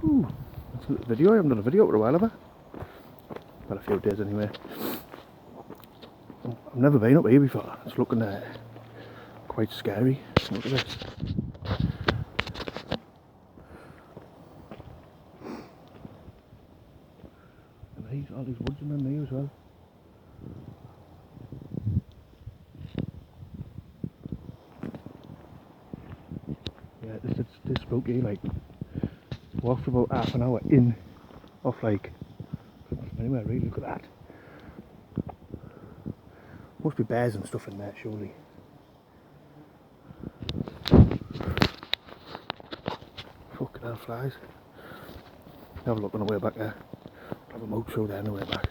Ooh, that's a video. I haven't done a video for a while, have I? Well, a few days anyway. I've never been up here before. It's looking quite scary. Look at this. And all these woods in there as well. Yeah, this spooky. Like, walked for about half an hour in, off like. Anyway, really look at that. Must be bears and stuff in there, surely. Fucking hell, flies. Have a look on the way back there. Have a moke show there on the way back.